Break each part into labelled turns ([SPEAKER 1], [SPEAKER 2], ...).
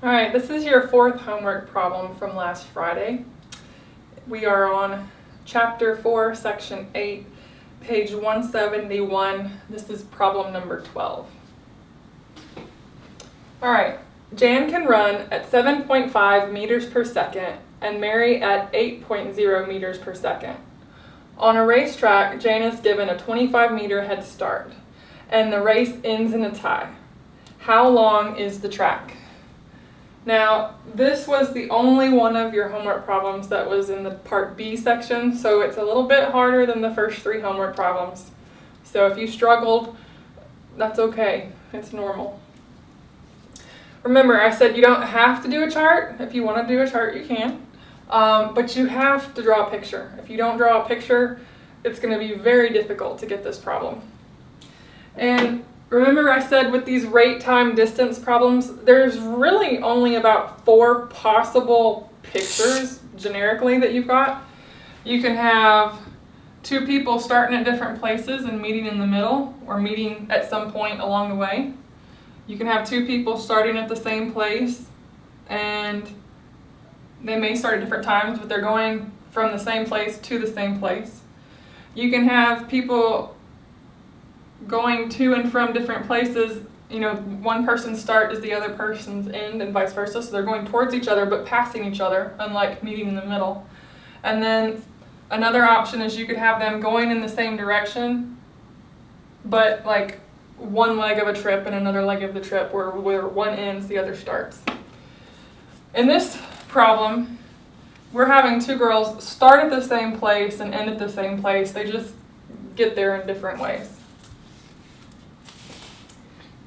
[SPEAKER 1] Alright, this is your fourth homework problem from last Friday. We are on Chapter 4, Section 8, page 171. This is problem number 12. Alright, Jan can run at 7.5 meters per second and Mary at 8.0 meters per second. On a racetrack, Jan is given a 25-meter head start, and the race ends in a tie. How long is the track? Now, this was the only one of your homework problems that was in the Part B section, so it's a little bit harder than the first three homework problems. So if you struggled, that's okay. It's normal. Remember, I said you don't have to do a chart. If you want to do a chart, you can. But you have to draw a picture. If you don't draw a picture, it's going to be very difficult to get this problem. And remember I said with these rate, time, distance problems, there's really only about 4 possible pictures generically that you've got. You can have 2 people starting at different places and meeting in the middle, or meeting at some point along the way. You can have 2 people starting at the same place, and they may start at different times, but they're going from the same place to the same place. You can have people going to and from different places. You know, one person's start is the other person's end and vice versa, so they're going towards each other but passing each other, unlike meeting in the middle. And then another option is you could have them going in the same direction, but like one leg of a trip and another leg of the trip, where one ends, the other starts. In this problem, we're having 2 girls start at the same place and end at the same place. They just get there in different ways.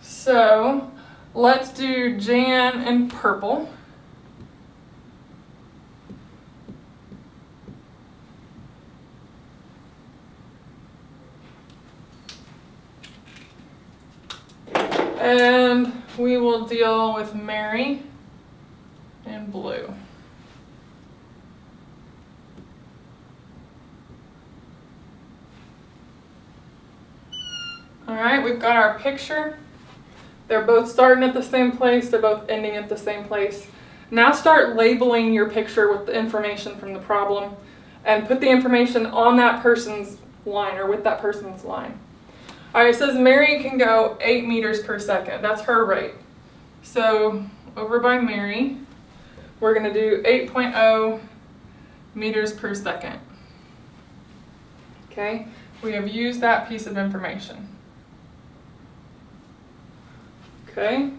[SPEAKER 1] So let's do Jan in purple. And we will deal with Mary in blue. All right, we've got our picture. They're both starting at the same place, they're both ending at the same place. Now start labeling your picture with the information from the problem and put the information on that person's line, or with that person's line. All right, it says Mary can go 8 meters per second. That's her rate. So over by Mary, we're going to do 8.0 meters per second. Okay, we have used that piece of information. Okay,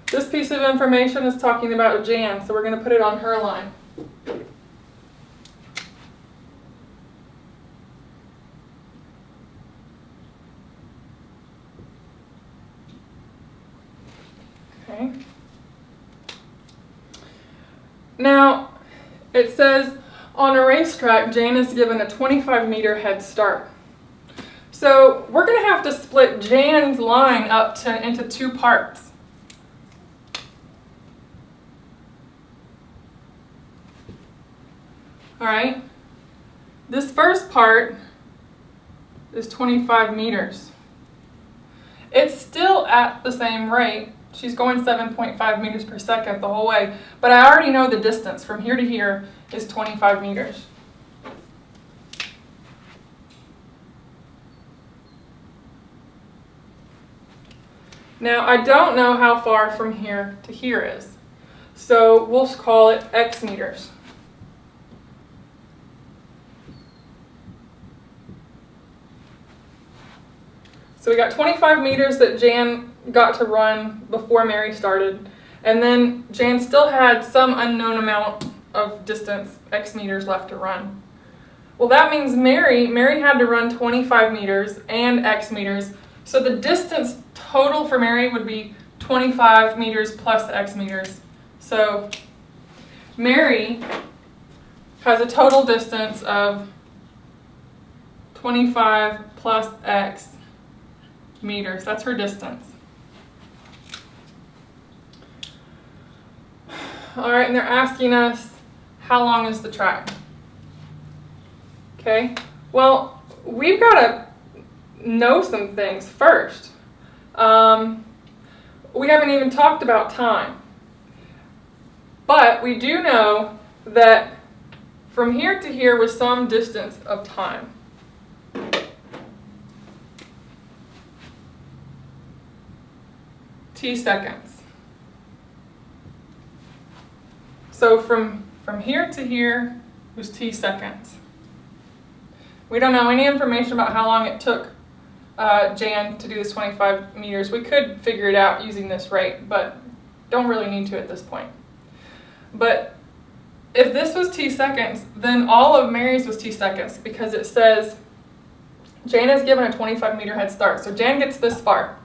[SPEAKER 1] this piece of information is talking about Jan, so we're going to put it on her line. Okay. Now, it says on a racetrack, Jan is given a 25-meter head start. So we're going to have to split Jan's line up into 2 parts. All right. This first part is 25 meters. It's still at the same rate. She's going 7.5 meters per second the whole way, but I already know the distance from here to here is 25 meters. Now, I don't know how far from here to here is, so we'll call it X meters. So we got 25 meters that Jan got to run before Mary started, and then Jan still had some unknown amount of distance, X meters, left to run. Well, that means Mary had to run 25 meters and X meters, so the distance total for Mary would be 25 meters plus X meters. So Mary has a total distance of 25 plus X meters. That's her distance. All right, and they're asking us, how long is the track? Okay, well, we've got to know some things first. We haven't even talked about time. But we do know that from here to here was some distance of time. T seconds. So from here to here was T seconds. We don't know any information about how long it took Jan to do this 25 meters. We could figure it out using this rate, but don't really need to at this point. But if this was T seconds, then all of Mary's was T seconds, because it says Jan is given a 25 meter head start. So Jan gets this far,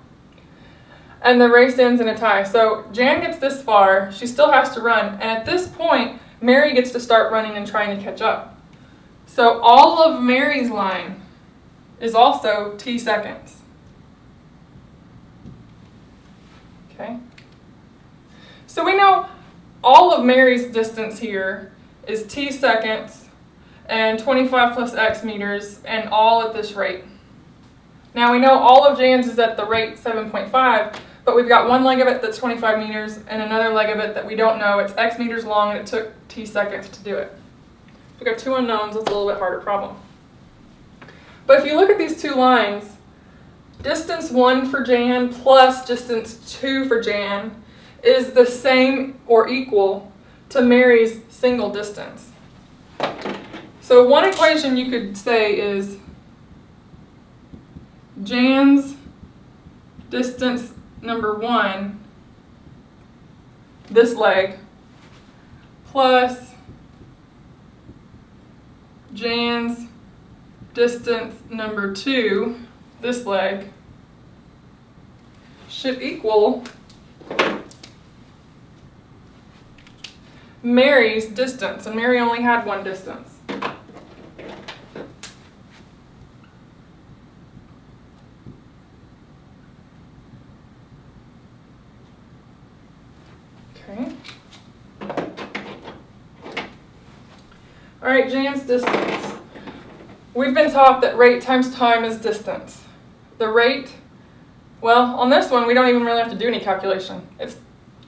[SPEAKER 1] and the race ends in a tie. So Jan gets this far, she still has to run, and at this point, Mary gets to start running and trying to catch up. So all of Mary's line is also T seconds. Okay? So we know all of Mary's distance here is T seconds and 25 plus X meters, and all at this rate. Now we know all of Jan's is at the rate 7.5, but we've got one leg of it that's 25 meters and another leg of it that we don't know. It's X meters long and it took T seconds to do it. We've got two unknowns, it's a little bit harder problem. But if you look at these two lines, distance 1 for Jan plus distance 2 for Jan is the same or equal to Mary's single distance. So one equation you could say is Jan's distance number 1, this leg, plus Jan's distance number 2, this leg, should equal Mary's distance, and Mary only had one distance. Okay. All right, Jan's distance. We've been taught that rate times time is distance. The rate, well, on this one, we don't even really have to do any calculation.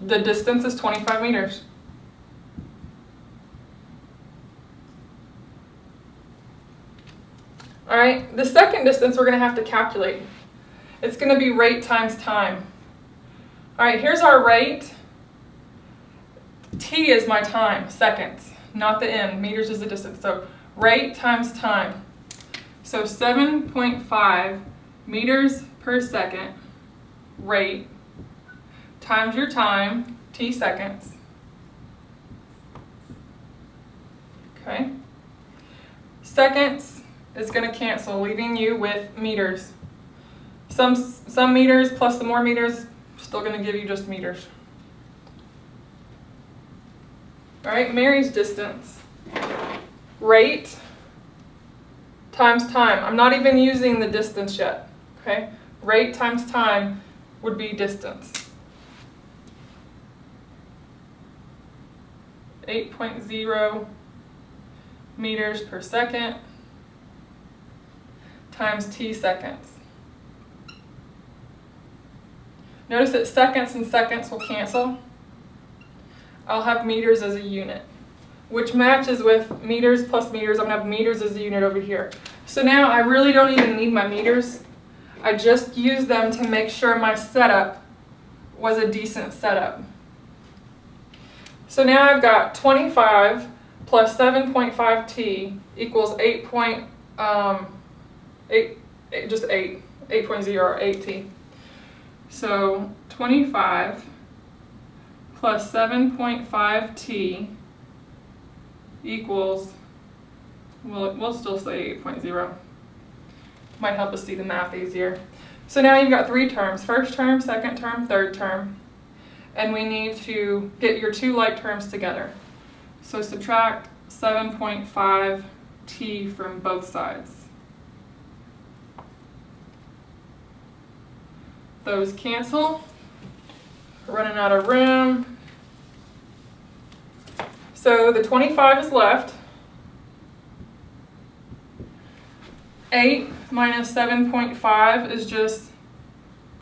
[SPEAKER 1] The distance is 25 meters. All right, the second distance we're going to have to calculate. It's going to be rate times time. All right, here's our rate. T is my time, seconds, not the M. Meters is the distance. So rate times time. So 7.5 meters per second, rate, times your time, T seconds. Okay. Seconds is going to cancel, leaving you with meters. Some meters plus some more meters, still going to give you just meters. All right, Mary's distance. Rate times time. I'm not even using the distance yet. Okay? Rate times time would be distance. 8.0 meters per second times T seconds. Notice that seconds and seconds will cancel. I'll have meters as a unit, which matches with meters plus meters. I'm going to have meters as a unit over here. So now I really don't even need my meters. I just use them to make sure my setup was a decent setup. So now I've got 25 plus 7.5 T equals 8.0 or 8T. So 25 plus 7.5 T equals, well, we'll still say 8.0. Might help us see the math easier. So now you've got three terms, first term, second term, third term. And we need to get your two like terms together. So subtract 7.5 T from both sides. Those cancel. We're running out of room. So the 25 is left. 8 minus 7.5 is just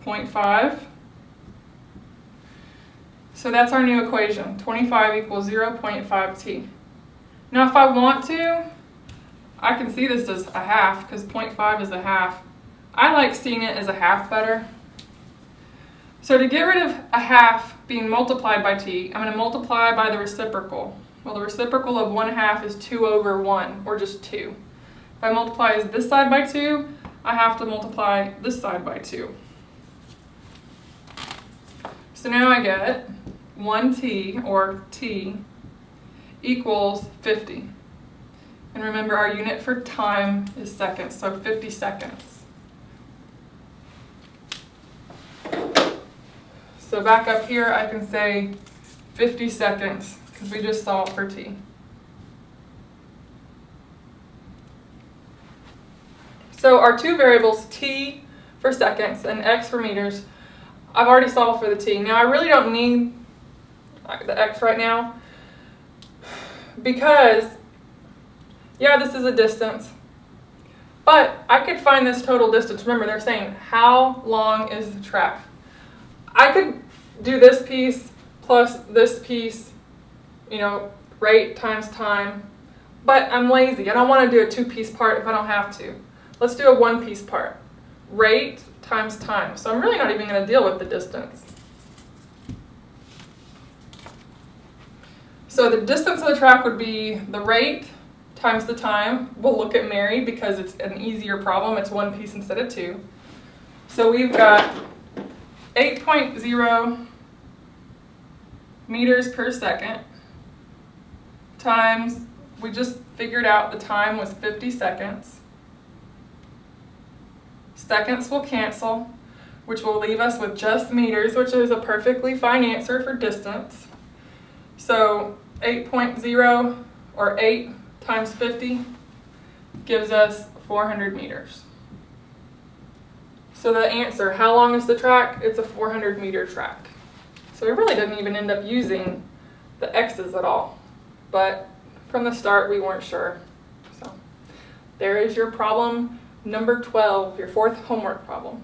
[SPEAKER 1] 0.5. So that's our new equation, 25 equals 0.5t. Now if I want to, I can see this as a half because 0.5 is a half. I like seeing it as a half better. So to get rid of a half being multiplied by t, I'm going to multiply by the reciprocal. Well, the reciprocal of 1/2 is 2 over 1, or just 2. If I multiply this side by 2, I have to multiply this side by 2. So now I get 1t, or t, equals 50. And remember, our unit for time is seconds, so 50 seconds. So back up here, I can say 50 seconds, because we just solved for t. So our two variables, t for seconds and x for meters, I've already solved for the t. Now I really don't need the x right now, because, yeah, this is a distance, but I could find this total distance. Remember, they're saying, how long is the track? I could do this piece plus this piece, rate times time, but I'm lazy. I don't want to do a two-piece part if I don't have to. Let's do a one-piece part. Rate times time. So I'm really not even going to deal with the distance. So the distance of the track would be the rate times the time. We'll look at Mary because it's an easier problem. It's one piece instead of two. So we've got 8.0 meters per second times, we just figured out the time was 50 seconds. Seconds will cancel, which will leave us with just meters, which is a perfectly fine answer for distance. So 8.0, or 8 times 50, gives us 400 meters. So the answer, how long is the track? It's a 400 meter track. So we really didn't even end up using the x's at all. But from the start, we weren't sure. So there is your problem number 12, your fourth homework problem.